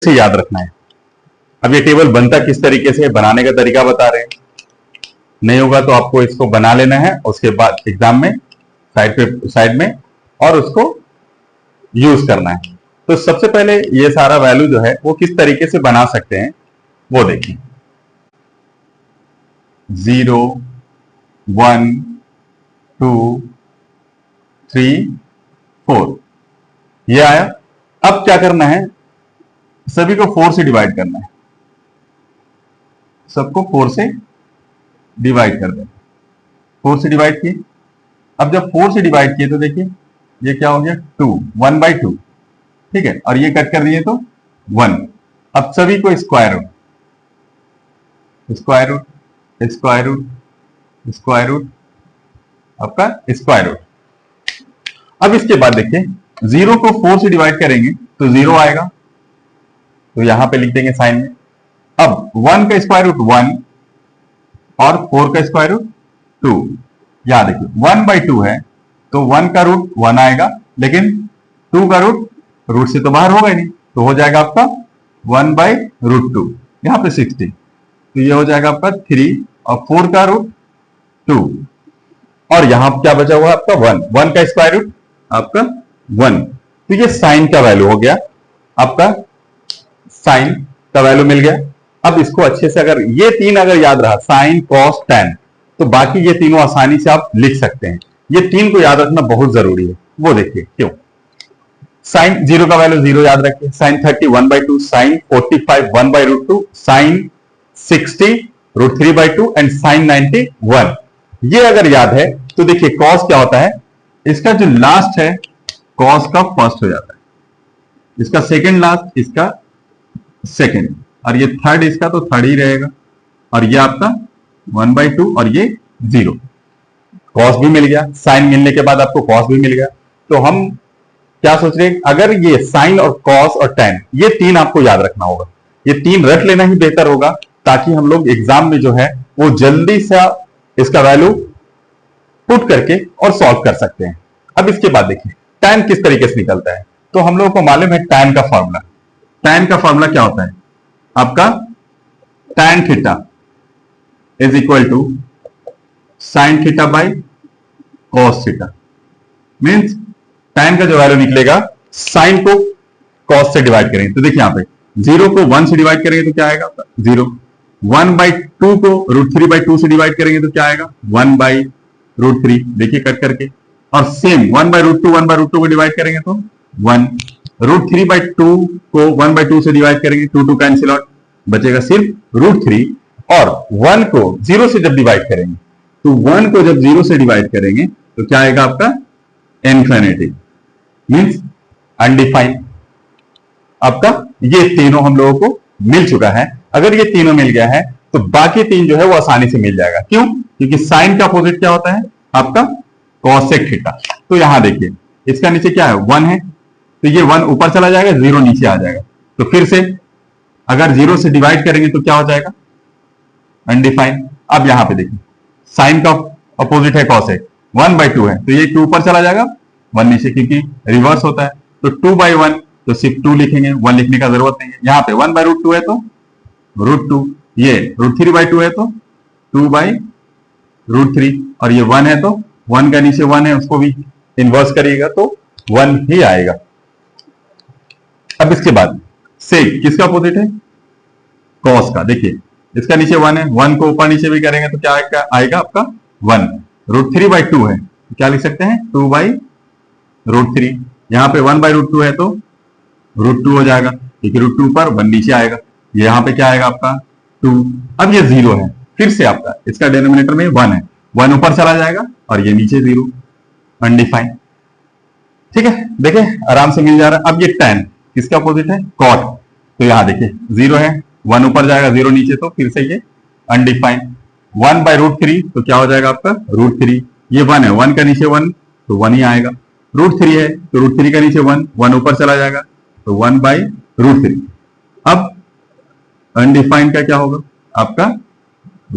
से याद रखना है। अब ये टेबल बनता किस तरीके से, बनाने का तरीका बता रहे हैं। नहीं होगा तो आपको इसको बना लेना है, उसके बाद एग्जाम में साइड में और उसको यूज करना है। तो सबसे पहले ये सारा वैल्यू जो है वो किस तरीके से बना सकते हैं वो देखिए। 0 1 2 3 4 ये आया। अब क्या करना है, सभी को 4 से डिवाइड करना है, सबको 4 से डिवाइड कर देना। 4 से डिवाइड किए। अब जब 4 से डिवाइड किए तो देखिए ये क्या हो गया 2, 1/2, ठीक है, और ये कट कर दिए तो 1। अब सभी को square root square root square root square root आपका स्क्वायर रूट। अब इसके बाद देखिए 0 को 4 से डिवाइड करेंगे तो 0 आएगा, तो यहां पे लिख देंगे साइन में। अब 1 का स्क्वायर रूट 1 और 4 का स्क्वायर रूट 2। यहां देखिए 1/2 है तो 1 का रूट 1 आएगा, लेकिन 2 का रूट से तो बाहर होगा ही नहीं, तो हो जाएगा आपका 1/√2, यहां पे 60, तो ये हो जाएगा आपका 3 और 4 का रूट 2 और यहां क्या बचा हुआ आपका 1 का स्क्वायर रूट आपका 1। तो ये साइन का वैल्यू हो गया, आपका साइन का वैल्यू मिल गया। अब इसको अच्छे से अगर ये 3 अगर याद रहा, साइन कॉस टैन, तो बाकी ये तीनों आसानी से आप लिख सकते हैं। ये 3 को याद रखना बहुत जरूरी है, वो देखिए क्यों। साइन 0 का वैल्यू 0 याद रखिए, sine 30 1/2, sine 45 1/√2, sine 60 √3/2 and sine 90 1। ये अगर याद है तो देखिए कॉस क्या होता है, इसका जो लास्ट है कॉस का फर्स्ट हो जाता है, इसका सेकंड लास्ट इसका सेकंड, और ये थर्ड इसका तो थर्ड ही रहेगा, और ये आपका 1/2 और ये 0। कॉस भी मिल गया, साइन मिलने के बाद आपको कॉस भी मिल गया। तो हम क्या सोच रहे हैं, अगर ये साइन और कॉस और टैन ये 3 आपको याद रखना होगा, ये 3 रख लेना ही बेहतर होगा, ताकि हम लोग एग्जाम में जो है वो जल्दी से इसका वैल्यू पुट करके और सॉल्व कर सकते हैं। अब इसके बाद देखिए टैन किस तरीके से निकलता है। तो हम लोगों को मालूम है टैन का फॉर्मूला। टैन का फॉर्मूला क्या होता है आपका, tan theta is equal to sine theta by cos theta. Means tan का जो वैल्यू निकलेगा, साइन को कॉस से डिवाइड करेंगे तो देखिए यहां पे 0 को 1 से डिवाइड करेंगे तो क्या आएगा 0, 1/2 को √3/2 से डिवाइड करेंगे तो क्या आएगा 1/√3, देखिए कट करके। और सेम 1/√2 को डिवाइड करेंगे तो 1, √3/2 को 1/2 से डिवाइड करेंगे 2 कैंसिल आउट, बचेगा सिर्फ √3। और 1 को 0 से जब डिवाइड करेंगे तो 1 को जब 0 से डिवाइड करेंगे तो क्या आएगा आपका इनफिनिटी, मीन्स अनडिफाइंड। आपका ये तीनों हम लोगों को मिल चुका है। अगर ये तीनों मिल गया है तो बाकी 3 जो है वो आसानी से मिल जाएगा। क्यों? क्योंकि साइन का अपोजिट क्या होता है आपका कॉसेक थीटा। तो यहां देखिए इसका नीचे क्या है 1 है, तो ये 1 ऊपर चला जाएगा, 0 नीचे आ जाएगा। तो फिर से अगर 0 से डिवाइड करेंगे तो क्या हो जाएगा अनडिफाइंड। अब यहां पे देखिए साइन का अपोजिट है कॉसेक, 1/2 है तो ये 2 ऊपर चला जाएगा, 1 नीचे, क्योंकि रिवर्स होता है। तो 2/1 तो सिर्फ 2 लिखेंगे, 1 लिखने का जरूरत नहीं है। यहाँ पे 1/√2 है तो √2, ये √3/2 है तो 2/√3, और ये 1 है तो 1 का नीचे 1 है उसको भी इन्वर्स करिएगा तो 1 ही आएगा। अब इसके बाद सेक किसका अपोजिट है कॉस का। देखिए इसका नीचे 1 है, 1 को ऊपर नीचे भी करेंगे तो क्या आएगा आपका 1। √3/2 है तो क्या लिख सकते हैं 2/√3। यहां पे 1/√2 है तो √2 हो जाएगा, क्योंकि √2 पर 1 नीचे आएगा। यहां पे क्या आएगा आपका 2। अब ये 0 है, फिर से आपका इसका डिनोमिनेटर में 1 है, 1 ऊपर चला जाएगा और ये नीचे 0, अनडिफाइंड। ठीक है, देखिए आराम से मिल जा रहा है। अब ये टैन किसका अपोजिट है कॉट, तो यहां देखिए 0 है, 1 ऊपर जाएगा 0 नीचे, तो फिर से ये अनडिफाइंड। 1/√3 तो क्या हो जाएगा आपका √3, ये 1 है, 1 का नीचे 1 तो 1 ही आएगा। √3 है तो √3 का नीचे 1 ऊपर चला जाएगा तो 1/√3। अब अनडिफाइंड का क्या होगा आपका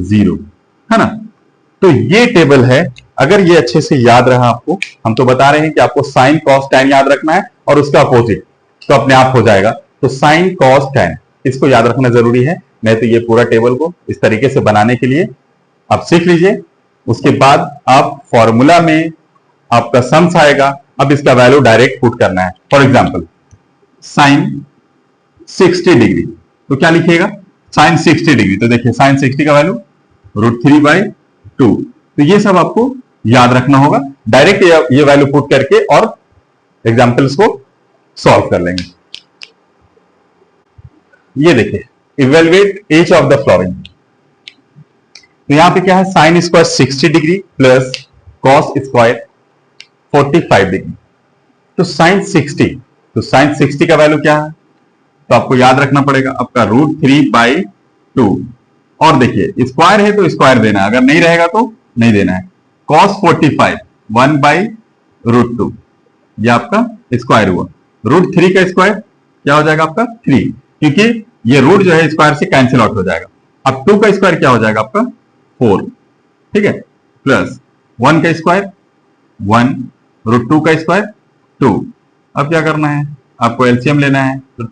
0, है ना। तो ये टेबल है, अगर ये अच्छे से याद रहा आपको, हम तो बता रहे हैं कि आपको साइन कॉस टैन याद रखना है और उसका अपोजिट, तो अपने आप हो जाएगा। तो साइन कॉस tan, इसको याद रखना जरूरी है, नहीं तो ये पूरा टेबल को इस तरीके से बनाने के लिए आप सीख लीजिए। उसके बाद आप फॉर्मूला में आपका सम्स आएगा, अब इसका वैल्यू डायरेक्ट पुट करना है। फॉर एग्जांपल साइन 60 डिग्री, तो क्या लिखिएगा, साइन 60 डिग्री, तो देखिए साइन 60 का वैल्यू √3/2, तो ये सब आपको याद रखना होगा। डायरेक्ट ये वैल्यू पुट करके और एग्जांपल्स को सॉल्व कर लेंगे। ये देखिए, evaluate each of the following, तो यहां पे क्या है, sine square 60 degree plus cos square 45 degree, तो साइन 60, तो साइन 60 का वैल्यू क्या है, तो आपको याद रखना पड़ेगा आपका √3/2, और देखिए स्क्वायर है तो स्क्वायर देना है, अगर नहीं रहेगा तो नहीं देना है। कॉस 45 1/√2, ये आपका स्क्वायर हुआ। √3 का स्क्वायर क्या हो जाएगा आपका 3, क्योंकि ये रूट जो है स्क्वायर से कैंसिल आउट हो जाएगा। अब 2 का स्क्वायर क्या हो जाएगा आपका 4, ठीक है, प्लस 1 का स्क्वायर 1, √2 का स्क्वायर 2। अब क्या करना है, आपको एलसीएम लेना है, तो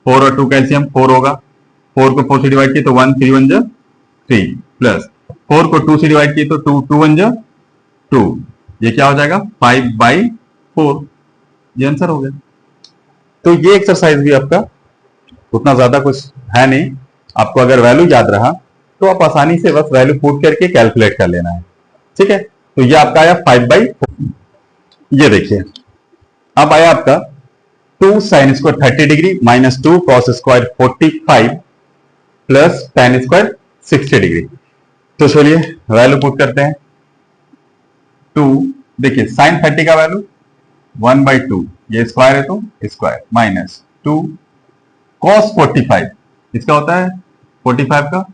4 और 2 का एलसीएम 4 होगा, 4 को 4 से डिवाइड किए तो 1, 3 1 जा 3, प्लस 4 को 2 से डिवाइड किए तो 2 1 जा 2, ये क्या हो जाएगा 5/4, ये आंसर हो गया। तो ये एक्सरसाइज भी आपका उतना ज्यादा कुछ है नहीं, आपको अगर वैल्यू याद रहा तो आप आसानी से बस वैल्यू पुट करके कैलकुलेट कर लेना है, ठीक है। तो ये आपका आया 5/4। ये देखिए अब आया आपका 2 sine square 30 degree minus 2 cos square 45 plus tan square 60 degree. तो चलिए वैल्यू पुट करते हैं। 2, देखिए साइन 30 का वैल्यू 1/2, ये स्क्वायर है तो स्क्वायर, माइनस 2 कॉस 45, इसका होता है 45 का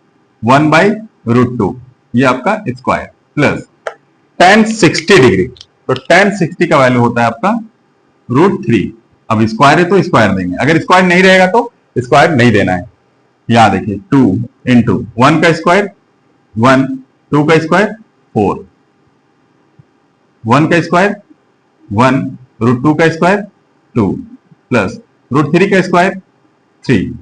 1/√2, ये आपका स्क्वायर, प्लस tan 60 डिग्री, तो tan 60 का वैल्यू होता है आपका √3। अब स्क्वायर है तो स्क्वायर देंगे, अगर स्क्वायर नहीं रहेगा तो स्क्वायर नहीं देना है। यहां देखिए 2 इंटू 1 का स्क्वायर 1, 2 का स्क्वायर 4, 1 का स्क्वायर 1, √2 का स्क्वायर 2, प्लस √3 का स्क्वायर 3,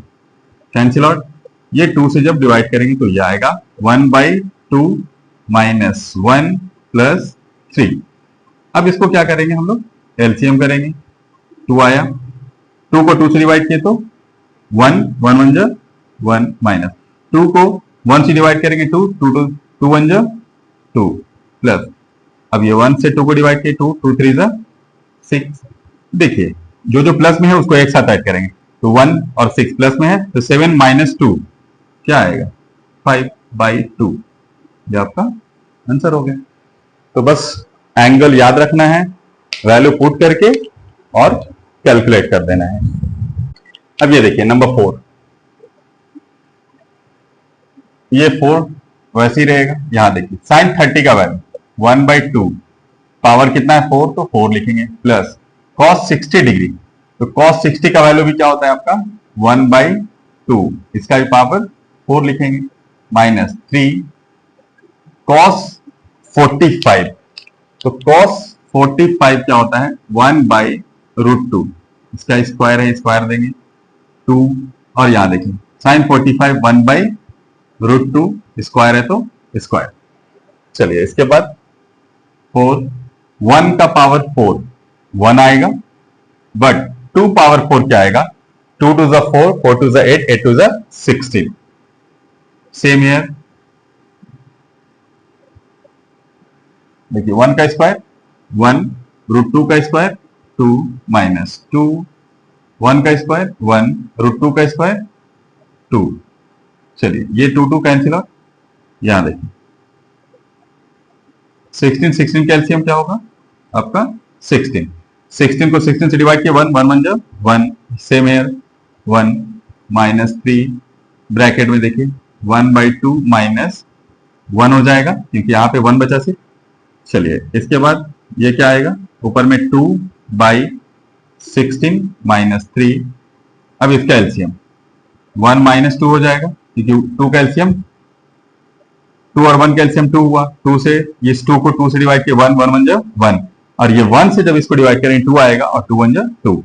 कैंसिल आउट, ये 2 से जब डिवाइड करेंगे तो ये आएगा 1/2 माइनस 1 प्लस 3। अब इसको क्या करेंगे हम लोग, एलसीएम करेंगे। 2 आया, 2 को 2 से डिवाइड किए तो 1, 1 1 जा 1, माइनस 2 को 1 से डिवाइड करेंगे 2, 2 1 जा 2, प्लस अब ये 1 से 2 को डिवाइड किए 2, 2 3 जा 6। देखिए जो जो प्लस में है उसको एक साथ ऐड करेंगे, तो 1 और 6 प्लस में है तो 7 माइनस 2 क्या आएगा 5/2, ये आपका आंसर हो गया। तो बस एंगल याद रखना है, वैल्यू पुट करके और कैलकुलेट कर देना है। अब ये देखिए नंबर 4, ये 4 वैसे ही रहेगा। यहां देखिए साइन 30 का वैल्यू 1/2, पावर कितना है 4, तो 4 लिखेंगे, प्लस कॉस 60 डिग्री, तो कॉस 60 का वैल्यू भी क्या होता है आपका 1/2, इसका भी पावर 4 लिखेंगे, माइनस 3 कॉस 45, तो कॉस 45 क्या होता है 1/√2, इसका स्क्वायर है, स्क्वायर देंगे 2, और यहां देखिए साइन 45 1/√2, स्क्वायर है तो स्क्वायर। चलिए इसके बाद 4, 1 का पावर 4 1 आएगा, बट 2 पावर 4 क्या आएगा 2 to the 4, 4 to the 8, 8 to the 16। Same year देखिए 1 का स्क्वायर 1, √2 का स्क्वायर 2, माइनस 2, 1 का स्क्वायर 1, √2 का स्क्वायर 2। चलिए ये 2 कैंसिल आउट, यहां देखिए 16 का एलसीएम क्या होगा आपका 16 को 16 से डिवाइड किया 1, 1 1 जा 1, सेम ईयर 1 माइनस 3, ब्रैकेट में देखिए 1/2 माइनस 1 हो जाएगा क्योंकि यहाँ पे 1 बचा से। चलिए इसके बाद ये क्या आएगा ऊपर में 2/16 माइनस 3, अब इसका एलसीएम 1 माइनस 2 हो जाएगा क्योंकि 2 का एलसीएम 2 और 1 का एलसीएम 2 हुआ, 2 से इस 2 को 2 से डिवाइड किया 1, 1 1 जा 1, और ये 1 से जब इसको डिवाइड करेंगे 2 आएगा और 2 1 जा 2।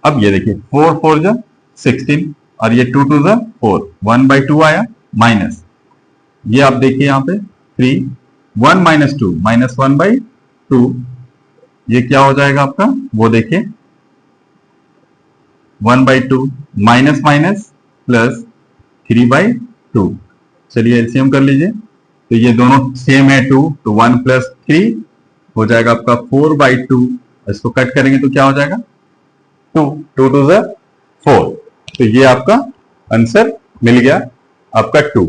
अब ये देखिए 4 4 जा 16 और ये 2 2 4, 1/2 आया माइनस, ये आप देखिए यहाँ पे 3, 1 - 2 -1/2, ये क्या हो जाएगा आपका, वो देखिए 1/2 माइनस माइनस प्लस 3/2। चलिए एलसीएम कर लीजिए, तो ये दोनों सेम है 2, तो 1 + 3 हो जाएगा आपका 4/2। इसको कट करेंगे तो क्या हो जाएगा 2, 2 2 4। तो ये आपका आंसर मिल गया आपका 2।